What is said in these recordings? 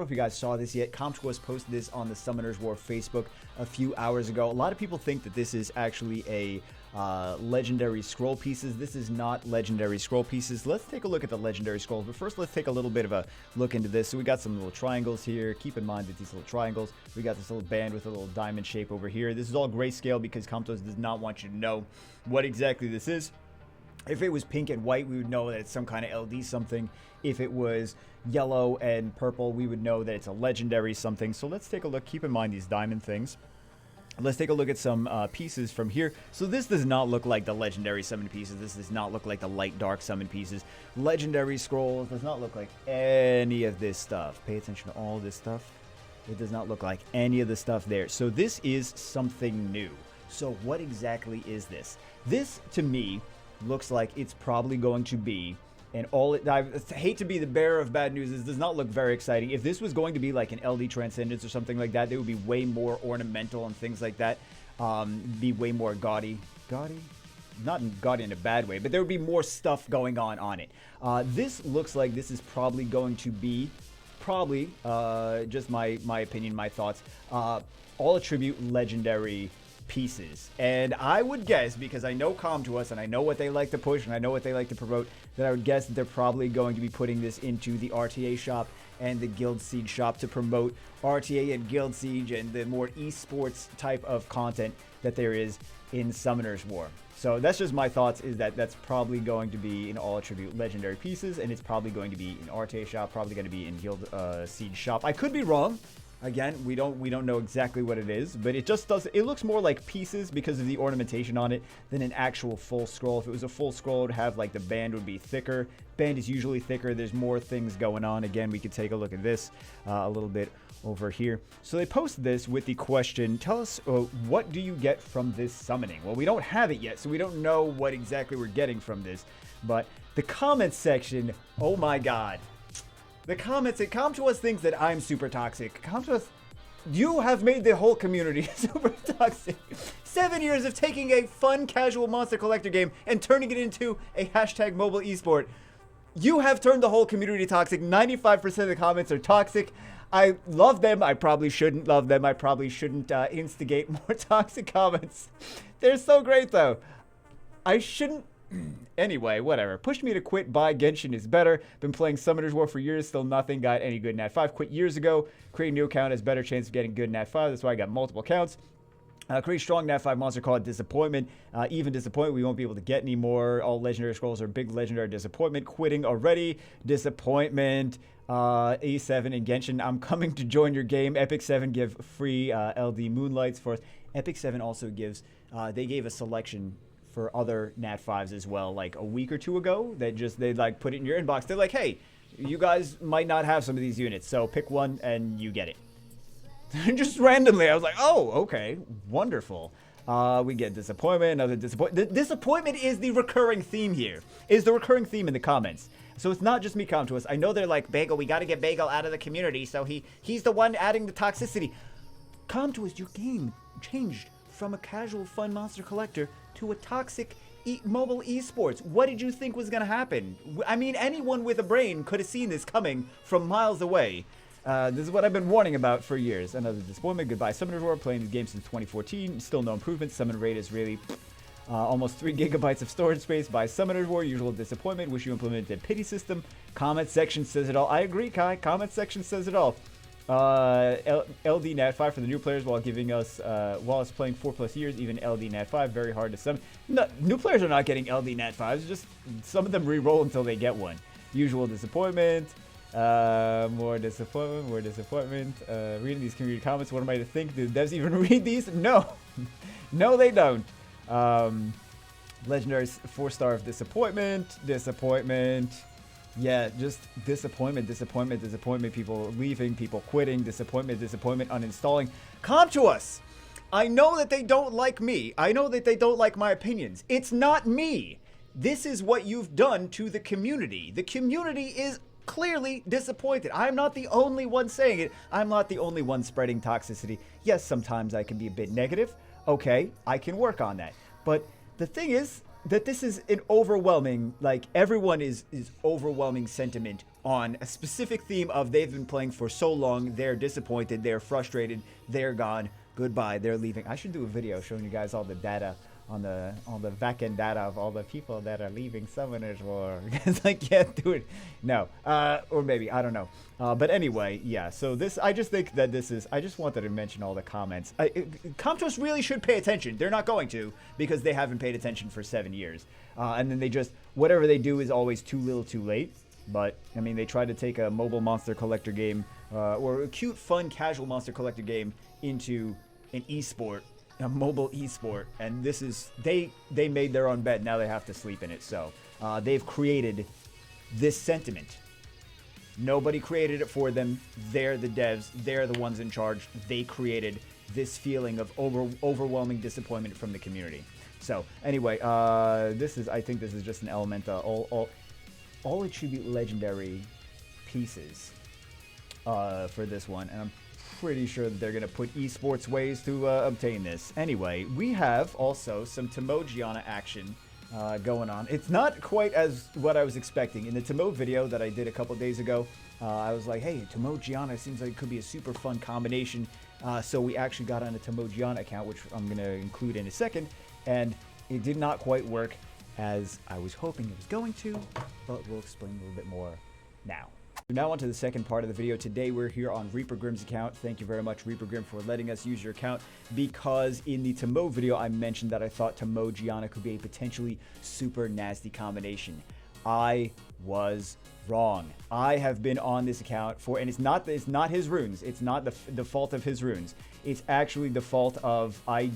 if you guys saw this yet. Comtois posted this on the Summoners War Facebook a few hours ago. A lot of people think that this is actually a legendary scroll pieces. This is not legendary scroll pieces. Let's take a look at the legendary scrolls, but first let's take a little bit of a look into this. So we got some little triangles here. Keep in mind that these little triangles, we got this little band with a little diamond shape over here. This is all grayscale because Comtois does not want you to know what exactly this is. If it was pink and white, we would know that it's some kind of LD something. If it was yellow and purple, we would know that it's a legendary something. So let's take a look. Keep in mind these diamond things. Let's take a look at some pieces from here. So this does not look like the legendary summon pieces. This does not look like the light dark summon pieces. Legendary scrolls does not look like any of this stuff. Pay attention to all this stuff. It does not look like any of the stuff there. So this is something new. So what exactly is this? This, to me, looks like it's probably going to be, and I hate to be the bearer of bad news, this does not look very exciting. If this was going to be like an LD Transcendence or something like that, they would be way more ornamental and things like that. Be way more gaudy. Gaudy? Not gaudy in a bad way, but there would be more stuff going on it. This looks like this is probably going to be, just my opinion, my thoughts, all attribute legendary pieces. And I would guess, because I know Comtois and I know what they like to push and I know what they like to promote, that I would guess that they're probably going to be putting this into the RTA shop and the Guild Siege shop to promote RTA and Guild Siege and the more esports type of content that there is in Summoners War. So that's just my thoughts, is that that's probably going to be in all attribute legendary pieces, and it's probably going to be in RTA shop, probably going to be in Guild Siege shop. I could be wrong. Again, we don't know exactly what it is, but it just does. It looks more like pieces because of the ornamentation on it than an actual full scroll. If it was a full scroll, it would have like the band would be thicker. Band is usually thicker. There's more things going on. Again, we could take a look at this a little bit over here. So they posted this with the question, tell us what do you get from this summoning? Well, we don't have it yet, so we don't know what exactly we're getting from this. But the comments section, oh my god. The comments, Comtois thinks that I'm super toxic. Comtois, you have made the whole community super toxic. 7 years of taking a fun, casual Monster Collector game and turning it into a hashtag mobile esport. You have turned the whole community toxic. 95% of the comments are toxic. I love them. I probably shouldn't love them. I probably shouldn't instigate more toxic comments. They're so great, though. I shouldn't. Anyway, whatever. Pushed me to quit. Buy Genshin is better. Been playing Summoners War for years. Still nothing. Got any good Nat 5. Quit years ago. Create a new account has better chance of getting good Nat 5. That's why I got multiple accounts. Create strong Nat 5 monster called Disappointment. Even Disappointment, we won't be able to get anymore. All legendary scrolls are big legendary Disappointment. Quitting already. Disappointment. A7 and Genshin. I'm coming to join your game. Epic 7 give free LD Moonlights for us. Epic 7 also gives, they gave a selection for other Nat 5s as well, like a week or two ago, they like put it in your inbox. They're like, hey, you guys might not have some of these units, so pick one and you get it. Just randomly, I was like, oh, okay, wonderful. We get Disappointment, another Disappointment. Disappointment is the recurring theme here, is the recurring theme in the comments. So it's not just me, Comtois. I know they're like, Bagel, we got to get Bagel out of the community, so he's the one adding the toxicity. Comtois, your game changed from a casual fun monster collector to a toxic mobile esports. What did you think was going to happen? I mean, anyone with a brain could have seen this coming from miles away. This is what I've been warning about for years. Another Disappointment. Goodbye, Summoners War. Playing the game since 2014. Still no improvements. Summon rate is really almost 3 gigabytes of storage space. By Summoners War. Usual Disappointment. Wish you implemented a pity system. Comment section says it all. I agree, Kai. Comment section says it all. LD Nat 5 for the new players while giving us, while it's playing 4+ years, even LD Nat 5, very hard to summon. No, new players are not getting LD Nat 5s, just some of them re-roll until they get one. Usual Disappointment, more disappointment, reading these community comments, what am I to think? Do the devs even read these? No, no they don't. Legendary 4-star of Disappointment, yeah, just disappointment, people leaving, people quitting, disappointment, uninstalling. Comtois! I know that they don't like me. I know that they don't like my opinions. It's not me. This is what you've done to the community. The community is clearly disappointed. I'm not the only one saying it. I'm not the only one spreading toxicity. Yes, sometimes I can be a bit negative. Okay, I can work on that. But the thing is, that this is an overwhelming, like, everyone is overwhelming sentiment on a specific theme of they've been playing for so long, they're disappointed, they're frustrated, they're gone, goodbye, they're leaving. I should do a video showing you guys all the data on the back-end data of all the people that are leaving Summoners War. Because I can't do it. No. Or maybe, I don't know. But anyway, yeah. So this, I just think that this is, I just wanted to mention all the comments. Comptos really should pay attention. They're not going to, because they haven't paid attention for 7 years. And then they just, whatever they do is always too little too late. But, I mean, they tried to take a mobile monster collector game, or a cute, fun, casual monster collector game into an esport. A mobile esport, and this is they made their own bed. Now they have to sleep in it. So they've created this sentiment. Nobody created it for them. They're the devs. They're the ones in charge. They created this feeling of overwhelming disappointment from the community. So anyway, this is, I think this is just an element. All attribute legendary pieces for this one, and I'm pretty sure that they're going to put esports ways to obtain this. Anyway, we have also some Tomoe Giana action going on. It's not quite as what I was expecting. In the Tomoe video that I did a couple days ago, I was like, hey, Tomoe Giana seems like it could be a super fun combination. So we actually got on a Tomoe Giana account, which I'm going to include in a second, and it did not quite work as I was hoping it was going to, but we'll explain a little bit more now. Now on to the second part of the video. Today we're here on Reaper Grimm's account. Thank you very much, Reaper Grimm, for letting us use your account, because in the Tomoe video I mentioned that I thought Tomoe Giana could be a potentially super nasty combination. I was wrong. I have been on this account for, and it's not his runes. It's not the fault of his runes. It's actually the fault of I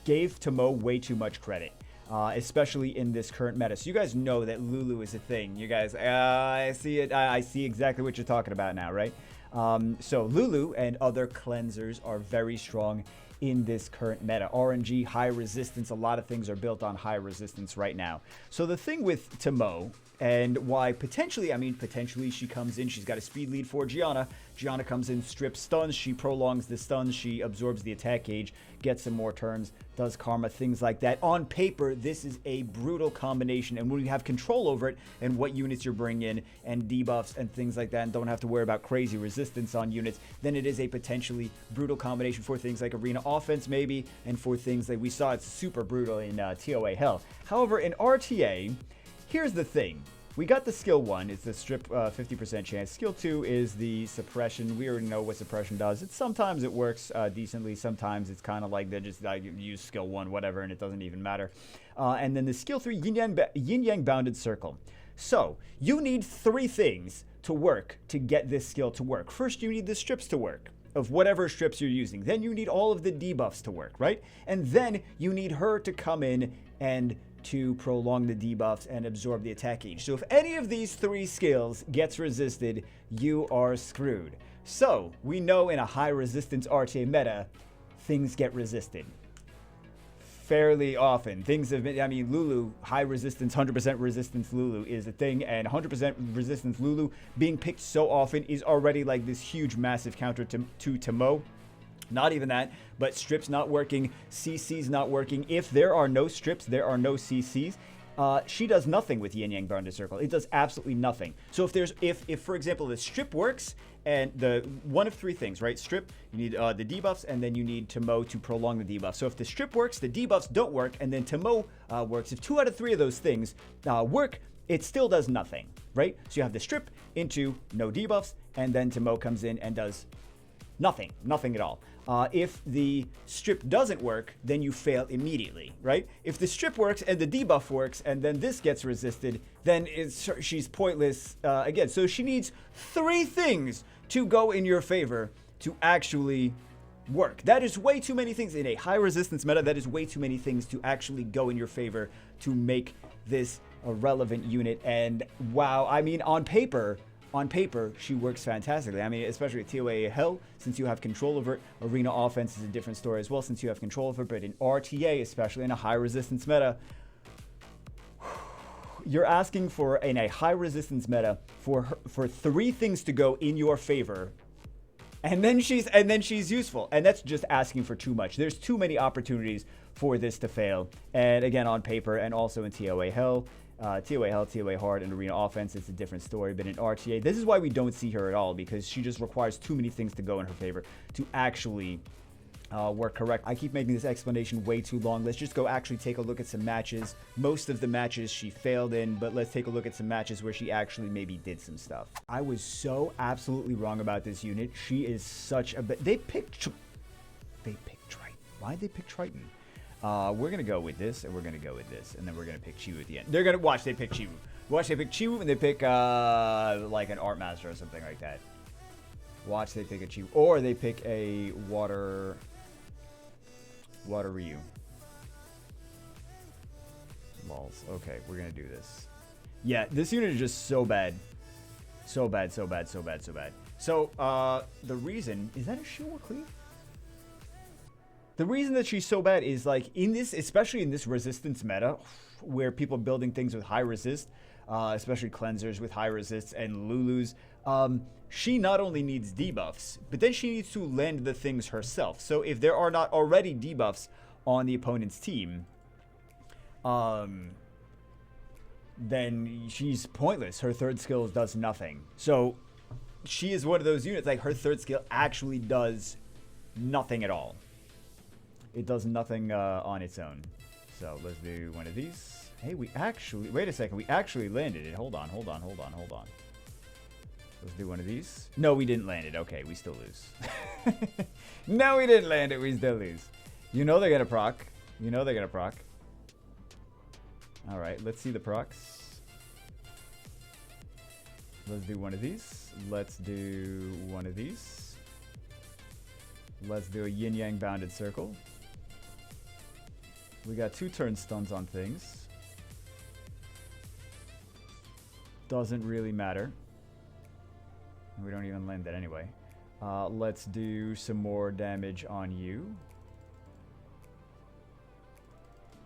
gave Tomoe way too much credit. Especially in this current meta. So you guys know that Lulu is a thing. You guys, I see it. I see exactly what you're talking about now, right? So Lulu and other cleansers are very strong in this current meta. RNG, high resistance, a lot of things are built on high resistance right now. So the thing with Tomoe, and why potentially, potentially she comes in, she's got a speed lead for Giana. Giana comes in, strips stuns, she prolongs the stuns, she absorbs the attack gauge, gets some more turns, does karma, things like that. On paper, this is a brutal combination, and when you have control over it and what units you're bringing in and debuffs and things like that, and don't have to worry about crazy resistance on units, then it is a potentially brutal combination for things like arena offense maybe, and for things like we saw it's super brutal in TOA Hell. However, in RTA, here's the thing. We got the skill 1, it's the strip 50% chance. Skill 2 is the suppression. We already know what suppression does. Sometimes it works decently, sometimes it's kind of like they just use skill 1, whatever, and it doesn't even matter. And then the skill 3, Yin Yang Bounded Circle. So, you need 3 things to work to get this skill to work. First, you need the strips to work, of whatever strips you're using. Then you need all of the debuffs to work, right? And then you need her to come in and to prolong the debuffs and absorb the attack gauge. So if any of these 3 skills gets resisted, you are screwed. So we know in a high resistance RTA meta, things get resisted fairly often. Things have been, Lulu, high resistance, 100% resistance Lulu is a thing, and 100% resistance Lulu being picked so often is already like this huge, massive counter to Tomoe. Not even that, but strips not working, CCs not working. If there are no strips, there are no CCs. She does nothing with Yin Yang Bounded Circle. It does absolutely nothing. So if for example the strip works, and the one of 3 things, right? Strip, you need the debuffs, and then you need Tomoe to prolong the debuff. So if the strip works, the debuffs don't work, and then Tomoe works. If 2 out of 3 of those things work, it still does nothing, right? So you have the strip into no debuffs, and then Tomoe comes in and does nothing at all. If the strip doesn't work, then you fail immediately, right? If the strip works and the debuff works and then this gets resisted, then she's pointless again. So she needs 3 things to go in your favor to actually work. That is way too many things in a high resistance meta. That is way too many things to actually go in your favor to make this a relevant unit. And wow, on paper, she works fantastically. Especially at TOA Hell, since you have control over it. Arena offense is a different story as well, since you have control over it. But in RTA, especially in a high resistance meta, you're asking for, in a high resistance meta, for 3 things to go in your favor And then she's useful. And that's just asking for too much. There's too many opportunities for this to fail. And again, on paper and also in TOA Hell, TOA Hard, and Arena Offense, it's a different story. But in RTA, this is why we don't see her at all, because she just requires too many things to go in her favor to actually work correct. I keep making this explanation way too long. Let's just go actually take a look at some matches. Most of the matches she failed in, but let's take a look at some matches where she actually maybe did some stuff. I was so absolutely wrong about this unit. She is such a... They picked Triton. Why'd they pick Triton? We're going to go with this, and we're going to go with this, and then we're going to pick Chiwu at the end. They're going to... Watch, they pick Chiwu. Watch, they pick Chiwu, and they pick, like an Art Master or something like that. Watch, they pick a Chiwu. Or they pick a Water Ryu. Lols. Okay, we're going to do this. Yeah, this unit is just so bad. So bad, so bad, so bad, so bad. So, the reason... Is that a shield or cleave? The reason that she's so bad is, like, in this... Especially in this resistance meta, where people are building things with high resist, especially cleansers with high resist and Lulus, she not only needs debuffs, but then she needs to land the things herself. So if there are not already debuffs on the opponent's team, then she's pointless. Her third skill does nothing. So she is one of those units, like, her third skill actually does nothing at all. It does nothing on its own. So let's do one of these. Hey, we actually... Wait a second. We actually landed it. Hold on, hold on, hold on, hold on. Let's do one of these. No, we didn't land it. Okay, we still lose. No, we didn't land it. We still lose. You know they're going to proc. You know they're going to proc. All right, let's see the procs. Let's do one of these. Let's do one of these. Let's do a yin-yang bounded circle. We got 2 turn stuns on things. Doesn't really matter. We don't even land that anyway. Let's do some more damage on you.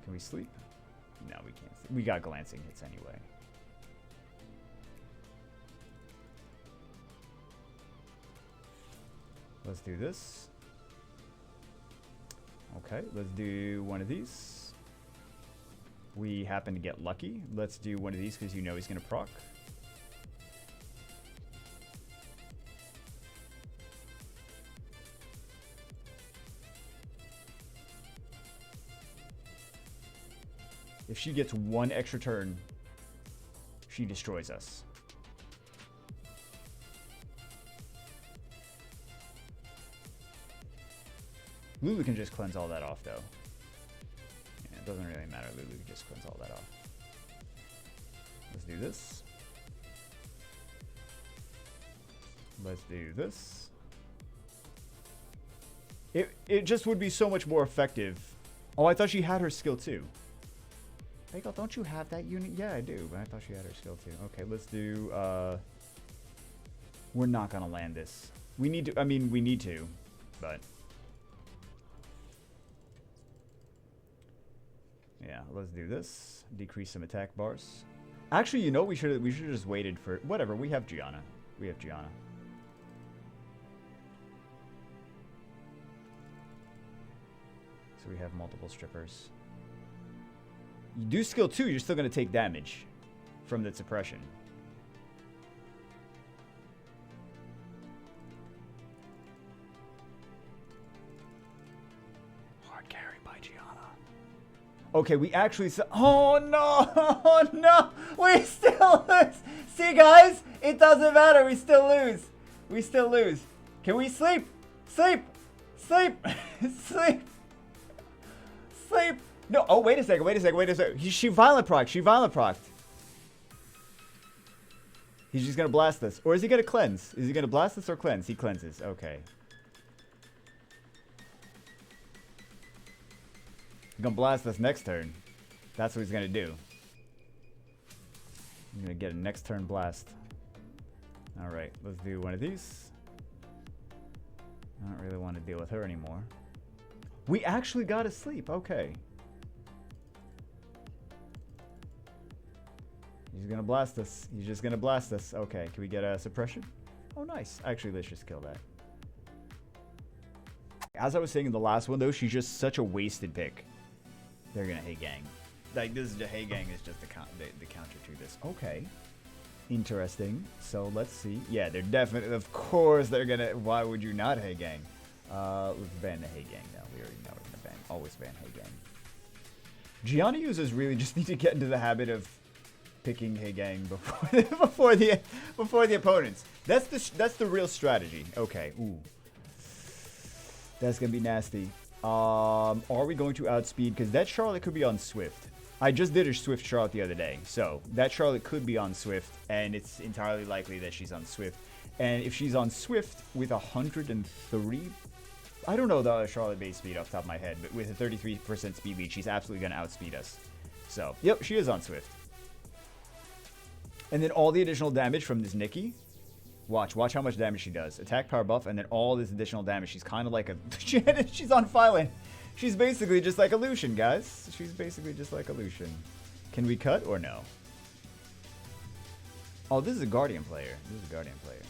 Can we sleep? No, we can't sleep. We got glancing hits anyway. Let's do this. Okay, let's do one of these. We happen to get lucky. Let's do one of these because you know he's going to proc. If she gets 1 extra turn, she destroys us. Lulu can just cleanse all that off, though. Yeah, it doesn't really matter. Lulu can just cleanse all that off. Let's do this. Let's do this. It just would be so much more effective. Oh, I thought she had her skill, too. Bagel, don't you have that unit? Yeah, I do, but I thought she had her skill, too. Okay, let's do... We're not going to land this. We need to... I mean, we need to, but... Yeah, let's do this. Decrease some attack bars. Actually, you know, we should have just waited for... Whatever, we have Giana. We have Giana. So we have multiple strippers. You do skill 2, you're still going to take damage from the suppression. Hard carry by Giana. Okay, we actually... Oh, no! Oh, no! We still lose! See, guys? It doesn't matter. We still lose. We still lose. Can we sleep? Sleep! Sleep! Sleep! Sleep! No, oh, wait a second, wait a second, wait a second. She violent proc, she violent procced. He's just gonna blast us. Or is he gonna cleanse? Is he gonna blast us or cleanse? He cleanses, okay. He's gonna blast us next turn. That's what he's gonna do. He's gonna get a next turn blast. Alright, let's do one of these. I don't really want to deal with her anymore. We actually got to sleep, okay. He's gonna blast us. He's just gonna blast us. Okay, can we get a suppression? Oh, nice. Actually, let's just kill that. As I was saying in the last one, though, she's just such a wasted pick. They're gonna Hey Gang. Like, this is the Hey Gang is just the counter to this. Okay. Interesting. So, let's see. Yeah, they're definitely... Of course, they're gonna... Why would you not Hey Gang? Let's ban the Hey Gang now. We already know we're gonna ban... Always ban Hey Gang. Giana users really just need to get into the habit of picking Hey Gang before the opponents. That's the real strategy. Okay. Ooh. That's gonna be nasty. Are we going to outspeed? Because that Charlotte could be on Swift. I just did a Swift Charlotte the other day, so that Charlotte could be on Swift, and it's entirely likely that she's on Swift. And if she's on Swift with 103, I don't know the Charlotte base speed off the top of my head, but with a 33% speed lead, she's absolutely going to outspeed us. So, yep, she is on Swift. And then all the additional damage from this Nikki. Watch how much damage she does. Attack, power buff, and then all this additional damage. She's kind of like a... she's on Phylon. She's basically just like a Lucian, guys. She's basically just like a Lucian. Can we cut or no? Oh, this is a Guardian player. This is a Guardian player.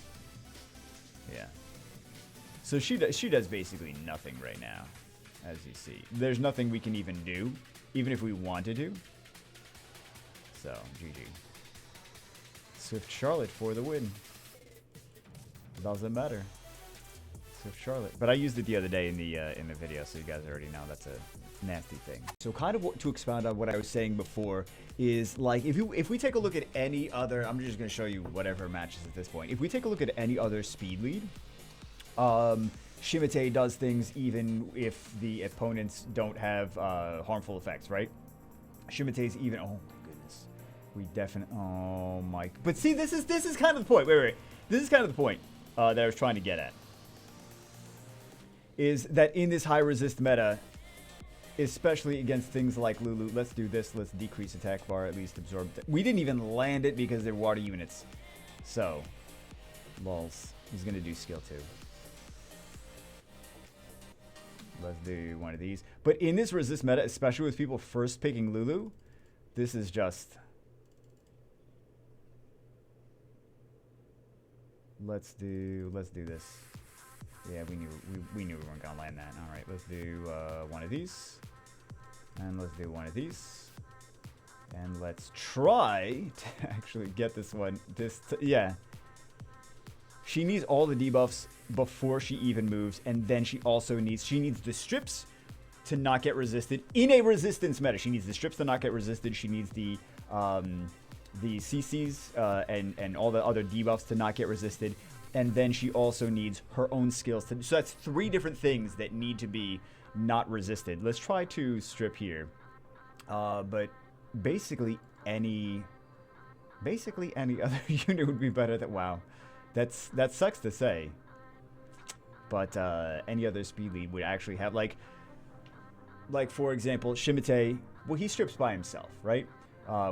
Yeah. So she does basically nothing right now, as you see. There's nothing we can even do, even if we wanted to. So, GG. Swift Charlotte for the win. Doesn't matter. Swift Charlotte. But I used it the other day in the video, so you guys already know that's a nasty thing. So kind of to expound on what I was saying before is, like, if we take a look at any other, I'm just going to show you whatever matches at this point. If we take a look at any other speed lead, Shimate does things even if the opponents don't have harmful effects, right? Shimate's even, oh my goodness. We definitely, oh my, but see, this is kind of the point. Wait. This is kind of the point that I was trying to get at. Is that in this high resist meta, especially against things like Lulu, let's do this, let's decrease attack bar, at least absorb. We didn't even land it because they're water units. So, lols. He's going to do skill 2. Let's do one of these. But in this resist meta, especially with people first picking Lulu, this is just... Let's do this. Yeah, we knew we weren't gonna land that. All right, let's do one of these, and let's do one of these, and let's try to actually get this one. Yeah. She needs all the debuffs before she even moves, and then she needs the strips to not get resisted in a resistance meta. She needs the strips to not get resisted. She needs the CCs and all the other debuffs to not get resisted. And then she also needs her own skills to... So that's 3 different things that need to be not resisted. Let's try to strip here. But basically any other unit would be better than... Wow. That sucks to say. But any other speed lead would actually have... Like for example, Shimate... Well, he strips by himself, right?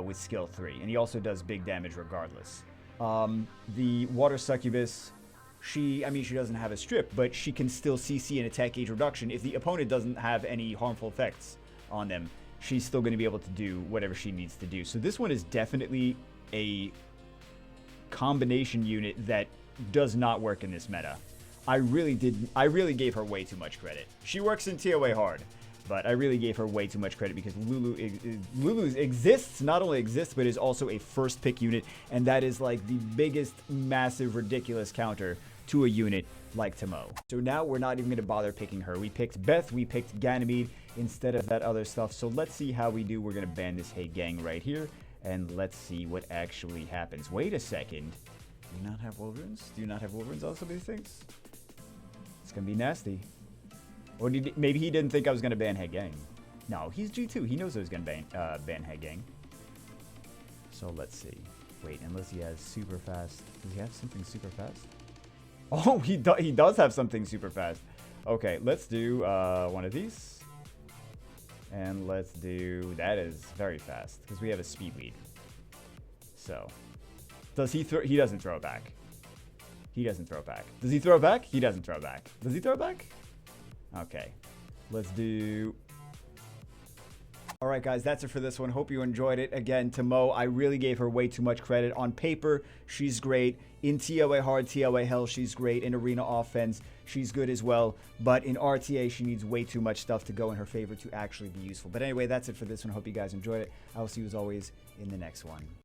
With skill 3, and he also does big damage regardless. The Water Succubus, she doesn't have a strip, but she can still CC an attack gauge reduction. If the opponent doesn't have any harmful effects on them, she's still going to be able to do whatever she needs to do. So this one is definitely a combination unit that does not work in this meta. I really gave her way too much credit. She works in TOA hard. But I really gave her way too much credit because Lulu not only exists, but is also a first pick unit. And that is like the biggest, massive, ridiculous counter to a unit like Tomoe. So now we're not even going to bother picking her. We picked Beth, we picked Ganymede instead of that other stuff. So let's see how we do. We're going to ban this Hey Gang right here. And let's see what actually happens. Wait a second. Do you not have Wolverines? Do you not have Wolverines on some of these things? It's going to be nasty. Or maybe he didn't think I was going to ban Hey Gang. No, he's G2. He knows I was going to ban Hey Gang. So let's see. Wait, unless he has super fast. Does he have something super fast? Oh, he does have something super fast. Okay, let's do one of these. And let's do... That is very fast. Because we have a speed lead. So. Does he throw... He doesn't throw it back. He doesn't throw it back. Does he throw it back? He doesn't throw it back. Does he throw it back? Okay, let's do All right, guys, that's it for this one. Hope you enjoyed it. Again, Tomoe, I really gave her way too much credit. On paper, she's great. In TOA hard, TOA hell, she's great. In arena offense, she's good as well. But in RTA, she needs way too much stuff to go in her favor to actually be useful. But anyway, that's it for this one. Hope you guys enjoyed it. I will see you as always in the next one.